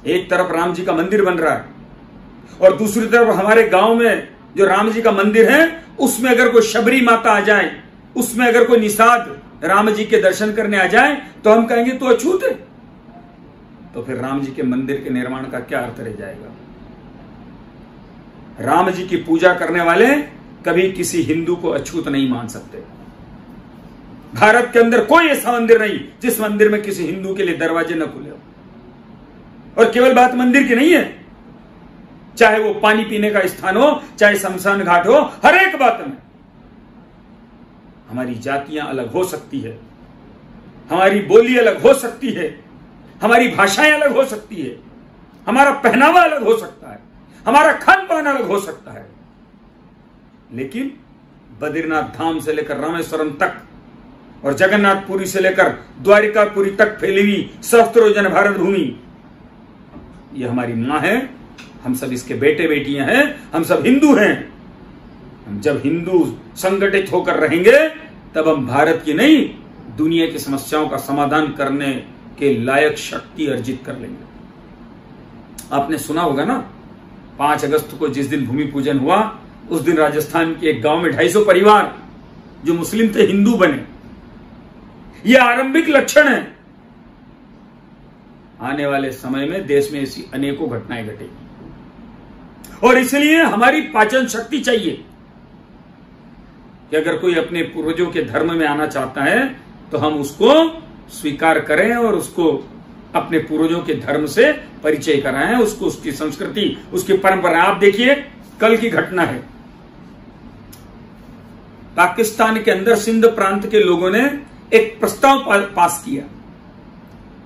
एक तरफ राम जी का मंदिर बन रहा है और दूसरी तरफ हमारे गांव में जो राम जी का मंदिर है उसमें अगर कोई शबरी माता आ जाए, उसमें अगर कोई निषाद राम जी के दर्शन करने आ जाए तो हम कहेंगे तो अछूत है। तो फिर राम जी के मंदिर के निर्माण का क्या अर्थ रह जाएगा? राम जी की पूजा करने वाले कभी किसी हिंदू को अछूत नहीं मान सकते। भारत के अंदर कोई ऐसा मंदिर नहीं जिस मंदिर में किसी हिंदू के लिए दरवाजे न खुले हो। और केवल बात मंदिर की नहीं है, चाहे वो पानी पीने का स्थान हो, चाहे शमशान घाट हो, हर एक बात में हमारी जातियां अलग हो सकती है, हमारी बोली अलग हो सकती है, हमारी भाषाएं अलग हो सकती है, हमारा पहनावा अलग हो सकता है, हमारा खान पान अलग हो सकता है, लेकिन बद्रीनाथ धाम से लेकर रामेश्वरम तक और जगन्नाथपुरी से लेकर द्वारिकापुरी तक फैली हुई सहस्त्रोजन भारत भूमि, यह हमारी मां है। हम सब इसके बेटे बेटियां हैं, हम सब हिंदू हैं। हम जब हिंदू संगठित होकर रहेंगे तब हम भारत की नहीं, दुनिया की समस्याओं का समाधान करने के लायक शक्ति अर्जित कर लेंगे। आपने सुना होगा ना, 5 अगस्त को जिस दिन भूमि पूजन हुआ, उस दिन राजस्थान के एक गांव में 250 परिवार जो मुस्लिम थे हिंदू बने। यह आरंभिक लक्षण है। आने वाले समय में देश में ऐसी अनेकों घटनाएं घटेगी और इसलिए हमारी पाचन शक्ति चाहिए कि अगर कोई अपने पूर्वजों के धर्म में आना चाहता है तो हम उसको स्वीकार करें और उसको अपने पूर्वजों के धर्म से परिचय कराएं, उसको उसकी संस्कृति, उसकी परंपरा। आप देखिए, कल की घटना है, पाकिस्तान के अंदर सिंध प्रांत के लोगों ने एक प्रस्ताव पास किया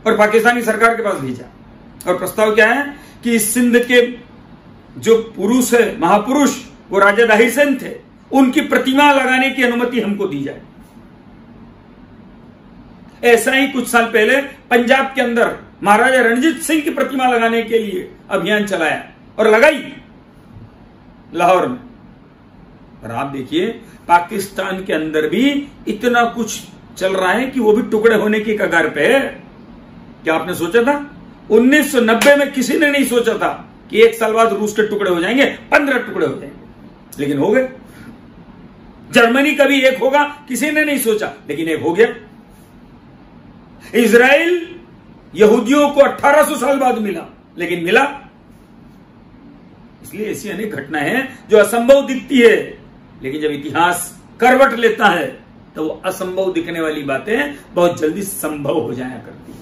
और पाकिस्तानी सरकार के पास भेजा। और प्रस्ताव क्या है कि इस सिंध के जो पुरुष है, महापुरुष, वो राजा दाहिर सेन थे, उनकी प्रतिमा लगाने की अनुमति हमको दी जाए। ऐसा ही कुछ साल पहले पंजाब के अंदर महाराजा रणजीत सिंह की प्रतिमा लगाने के लिए अभियान चलाया और लगाई लाहौर में। और आप देखिए, पाकिस्तान के अंदर भी इतना कुछ चल रहा है कि वो भी टुकड़े होने की कगार पे है। क्या आपने सोचा था? 1990 में किसी ने नहीं सोचा था कि 1 साल बाद रूस के टुकड़े हो जाएंगे, 15 टुकड़े हो जाएंगे, लेकिन हो गए। जर्मनी का भी एक होगा, किसी ने नहीं सोचा, लेकिन एक हो गया। इजराइल यहूदियों को 1800 साल बाद मिला, लेकिन मिला। इसलिए ऐसी अनेक घटनाएं हैं जो असंभव दिखती है, लेकिन जब इतिहास करवट लेता है तो वो असंभव दिखने वाली बातें बहुत जल्दी संभव हो जाया करती है।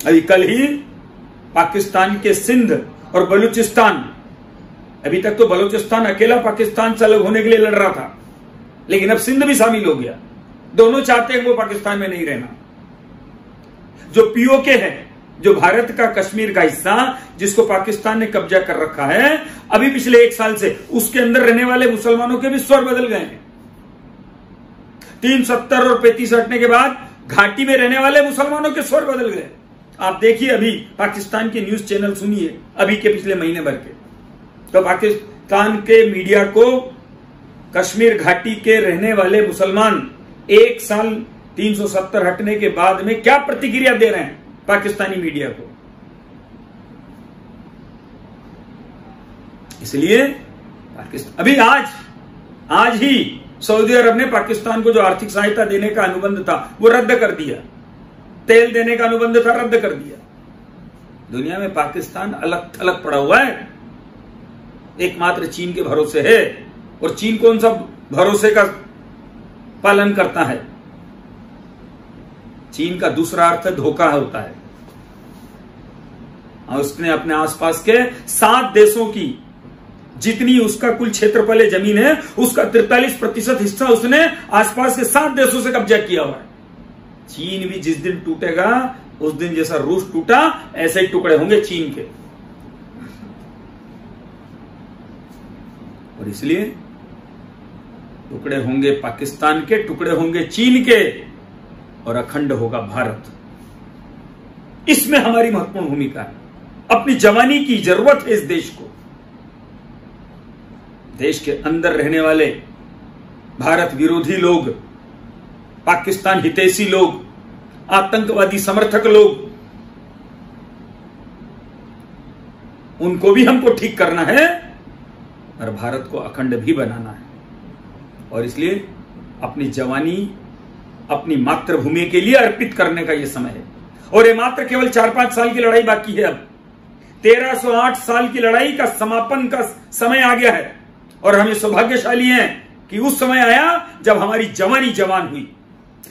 अभी कल ही पाकिस्तान के सिंध और बलूचिस्तान, अभी तक तो बलूचिस्तान अकेला पाकिस्तान से अलग होने के लिए लड़ रहा था, लेकिन अब सिंध भी शामिल हो गया। दोनों चाहते हैं वो पाकिस्तान में नहीं रहना। जो पीओके है, जो भारत का कश्मीर का हिस्सा जिसको पाकिस्तान ने कब्जा कर रखा है, अभी पिछले 1 साल से उसके अंदर रहने वाले मुसलमानों के भी स्वर बदल गए हैं। 370 और 35 हटने के बाद घाटी में रहने वाले मुसलमानों के स्वर बदल गए। आप देखिए, अभी पाकिस्तान के न्यूज चैनल सुनिए, अभी के पिछले महीने भर के, तो पाकिस्तान के मीडिया को कश्मीर घाटी के रहने वाले मुसलमान 1 साल 370 हटने के बाद में क्या प्रतिक्रिया दे रहे हैं पाकिस्तानी मीडिया को। इसलिए पाकिस्तान अभी आज ही सऊदी अरब ने पाकिस्तान को जो आर्थिक सहायता देने का अनुबंध था वो रद्द कर दिया। तेल देने का अनुबंध था, रद्द कर दिया। दुनिया में पाकिस्तान अलग थलग पड़ा हुआ है, एकमात्र चीन के भरोसे है। और चीन कौन सा भरोसे का पालन करता है? चीन का दूसरा अर्थ धोखा होता है। और उसने अपने आसपास के 7 देशों की जितनी उसका कुल क्षेत्रफल जमीन है, उसका 43% हिस्सा उसने आसपास के 7 देशों से कब्जा किया हुआ है। चीन भी जिस दिन टूटेगा, उस दिन जैसा रूस टूटा, ऐसे ही टुकड़े होंगे चीन के। और इसलिए टुकड़े होंगे पाकिस्तान के, टुकड़े होंगे चीन के, और अखंड होगा भारत। इसमें हमारी महत्वपूर्ण भूमिका है। अपनी जवानी की जरूरत है इस देश को। देश के अंदर रहने वाले भारत विरोधी लोग, पाकिस्तान हितैषी लोग, आतंकवादी समर्थक लोग, उनको भी हमको ठीक करना है और भारत को अखंड भी बनाना है। और इसलिए अपनी जवानी अपनी मातृभूमि के लिए अर्पित करने का यह समय है। और ये मात्र केवल 4-5 साल की लड़ाई बाकी है। अब 1308 साल की लड़ाई का समापन का समय आ गया है। और हम सौभाग्यशाली हैं कि उस समय आया जब हमारी जवानी जवान हुई।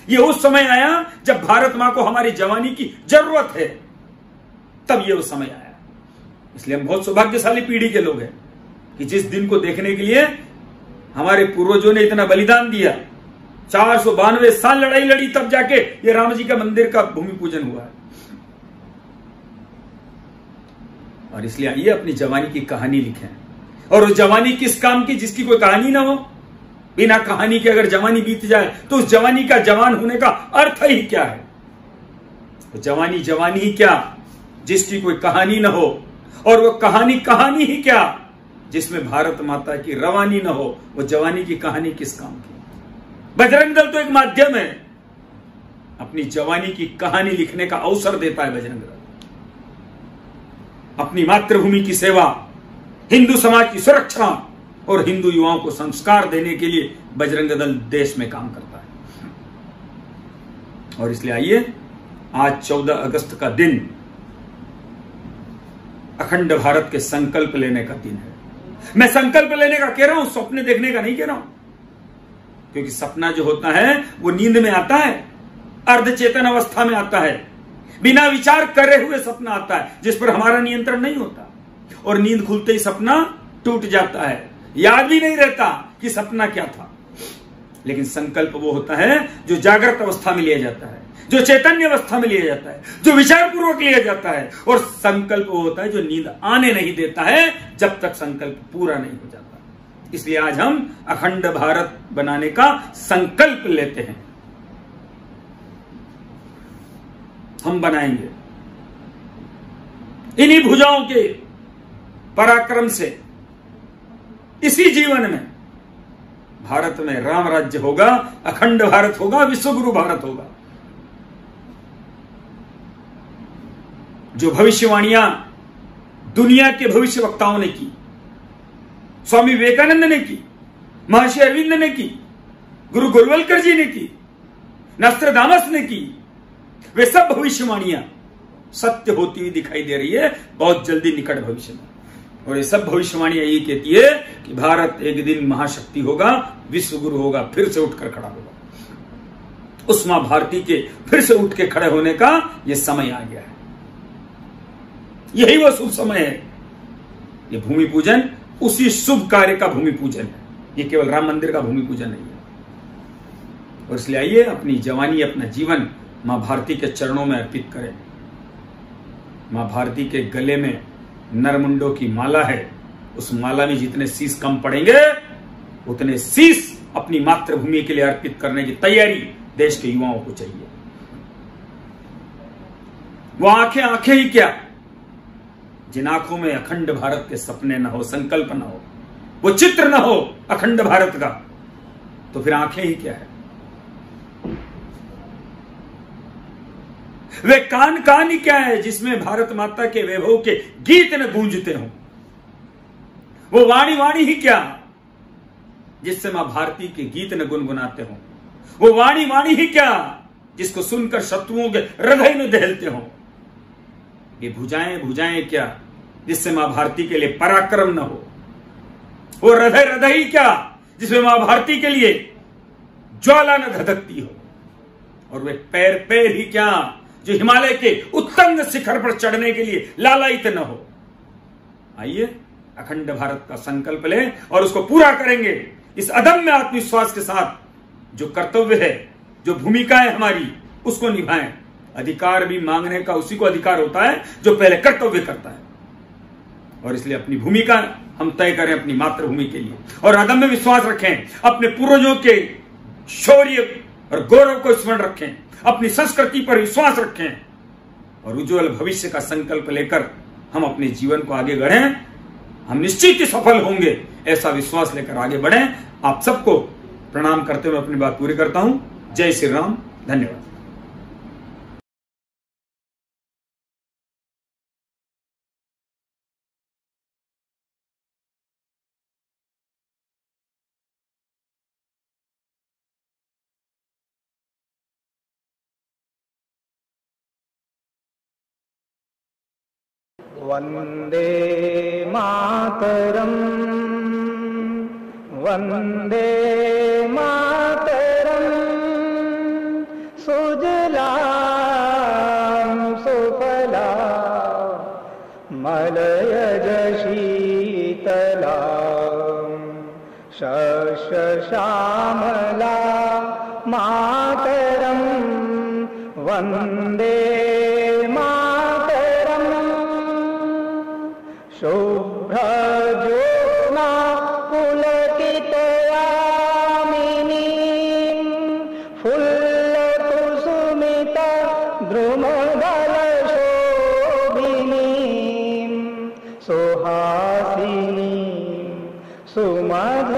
ये उस समय आया जब भारत मां को हमारी जवानी की जरूरत है, तब ये उस समय आया। इसलिए हम बहुत सौभाग्यशाली पीढ़ी के लोग हैं कि जिस दिन को देखने के लिए हमारे पूर्वजों ने इतना बलिदान दिया, 492 साल लड़ाई लड़ी, तब जाके ये राम जी का मंदिर का भूमि पूजन हुआ है। और इसलिए आइए अपनी जवानी की कहानी लिखें। और वो जवानी किस काम की जिसकी कोई कहानी ना हो? बिना कहानी के अगर जवानी बीत जाए तो उस जवानी का जवान होने का अर्थ ही क्या है? तो जवानी जवानी ही क्या जिसकी कोई कहानी ना हो, और वो कहानी ही क्या जिसमें भारत माता की रवानी ना हो। वो जवानी की कहानी किस काम की? बजरंग दल तो एक माध्यम है, अपनी जवानी की कहानी लिखने का अवसर देता है बजरंग दल। अपनी मातृभूमि की सेवा, हिंदू समाज की सुरक्षा और हिंदू युवाओं को संस्कार देने के लिए बजरंग दल देश में काम करता है। और इसलिए आइए, आज 14 अगस्त का दिन अखंड भारत के संकल्प लेने का दिन है। मैं संकल्प लेने का कह रहा हूं, सपने देखने का नहीं कह रहा हूं, क्योंकि सपना जो होता है वो नींद में आता है, अर्धचेतन अवस्था में आता है, बिना विचार करे हुए सपना आता है जिस पर हमारा नियंत्रण नहीं होता, और नींद खुलते ही सपना टूट जाता है, याद भी नहीं रहता कि सपना क्या था। लेकिन संकल्प वो होता है जो जागृत अवस्था में लिया जाता है, जो चैतन्य अवस्था में लिया जाता है, जो विचार पूर्वक लिया जाता है। और संकल्प वो होता है जो नींद आने नहीं देता है जब तक संकल्प पूरा नहीं हो जाता। इसलिए आज हम अखंड भारत बनाने का संकल्प लेते हैं। हम बनाएंगे इन्हीं भुजाओं के पराक्रम से। इसी जीवन में भारत में राम राज्य होगा, अखंड भारत होगा, विश्वगुरु भारत होगा। जो भविष्यवाणियां दुनिया के भविष्य वक्ताओं ने की, स्वामी विवेकानंद ने की, महर्षि अरविंद ने की, गुरु गोलवलकर जी ने की, नस्त्रदामस ने की, वे सब भविष्यवाणियां सत्य होती हुई दिखाई दे रही है बहुत जल्दी निकट भविष्य में। और ये सब भविष्यवाणियां यही कहती है कि भारत एक दिन महाशक्ति होगा, विश्वगुरु होगा, फिर से उठकर खड़ा होगा। उस मां भारती के फिर से उठ के खड़े होने का यह समय आ गया है। यही वो शुभ समय है। ये भूमि पूजन उसी शुभ कार्य का भूमि पूजन है, ये केवल राम मंदिर का भूमि पूजन नहीं है। और इसलिए आइए अपनी जवानी, अपना जीवन मां भारती के चरणों में अर्पित करें। मां भारती के गले में नरमुंडों की माला है, उस माला में जितने शीश कम पड़ेंगे उतने शीश अपनी मातृभूमि के लिए अर्पित करने की तैयारी देश के युवाओं को चाहिए। वो आंखें ही क्या जिन आंखों में अखंड भारत के सपने न हो, संकल्प न हो, वो चित्र न हो अखंड भारत का, तो फिर आंखें ही क्या है। वे कान ही क्या है जिसमें भारत माता के वैभव के गीत न गूंजते हो। वो वाणी ही क्या जिससे मां भारती के गीत न गुनगुनाते हो। वो वाणी ही क्या जिसको सुनकर शत्रुओं के हृदय में दहलते हो। ये भुजाएं क्या जिससे मां भारती के लिए पराक्रम न हो। वो हृदय ही क्या जिसमें मां भारती के लिए ज्वाला न धधकती हो। और वे पैर ही क्या जो हिमालय के उत्तुंग शिखर पर चढ़ने के लिए लालायित न हो। आइए अखंड भारत का संकल्प लें और उसको पूरा करेंगे इस अदम्य आत्मविश्वास के साथ। जो कर्तव्य है, जो भूमिका है हमारी, उसको निभाएं। अधिकार भी मांगने का उसी को अधिकार होता है जो पहले कर्तव्य करता है। और इसलिए अपनी भूमिका हम तय करें अपनी मातृभूमि के लिए, और अदम्य विश्वास रखें, अपने पूर्वजों के शौर्य और गौरव को स्मरण रखें, अपनी संस्कृति पर विश्वास रखें, और उज्जवल भविष्य का संकल्प लेकर हम अपने जीवन को आगे बढ़ें। हम निश्चित ही सफल होंगे, ऐसा विश्वास लेकर आगे बढ़ें। आप सबको प्रणाम करते हुए अपनी बात पूरी करता हूं। जय श्री राम, धन्यवाद। वन्दे मातरम् वन्दे मातरम् सुजलां सुफलां मलयज शीतलां शस्य श्यामला मातरम वंदे मातरम शुभ्रज्योत्स्ना पुलकितयामिनीं फुल्लकुसुमित द्रुमदलशोभिनीं सुहासिनीं सुमधुरभाषिणीं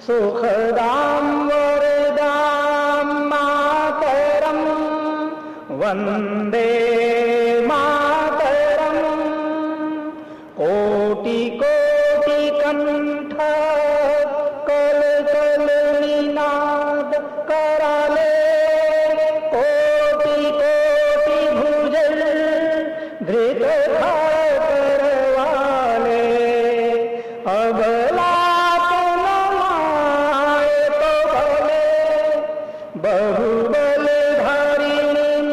सुखदां वरदां मातरं वन्दे मातरं कोटि कोटि कंठ कल कल निनाद कराले कोटि कोटि भुजल धृत करवाले अबला बहुबलधारिणीं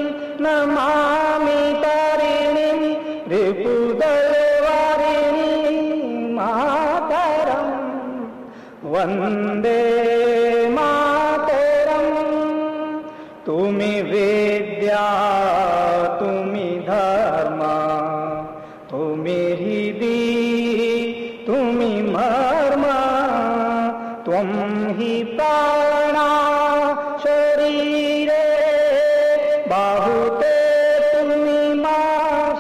नमामि तारिणीं रिपुदलवारिणीं मातरं वन्दे मातरं तुमि वेद्या तुमि धर्मा तुमि हृदि तुमि मर्मा त्वं हि प्राणा शरीरे बाहुते तुमि मा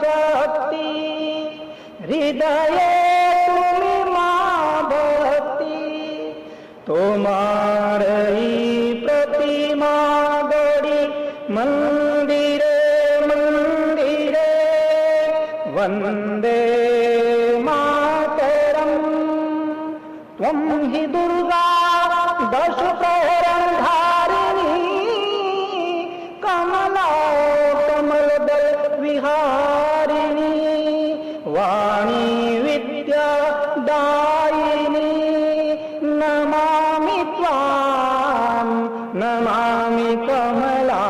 शक्ति हृदये तुमि मा भक्ति तुम्हारी प्रतिमा गड़ी मंदिरे मंदिरे वंदे मातरम त्वं हि दुर्गा दश प्रहरं धारिणी कमला कमलदल विहारिणी वाणी विद्या दायिनी नमामि त्वां नमामि कमला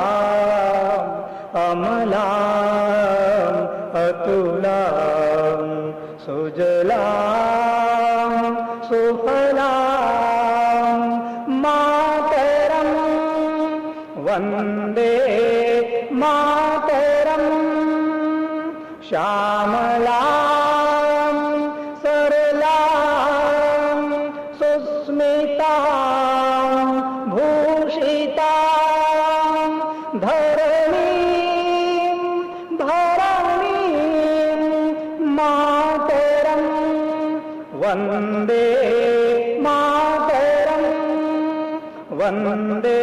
अमलां अतुलां सुजलां सुफलां मातरं वन्दे मातरं श्यामलां सरलां सुस्मितां भूषितां धरणीं धरणीं मातरं वन्दे मातरं वन्दे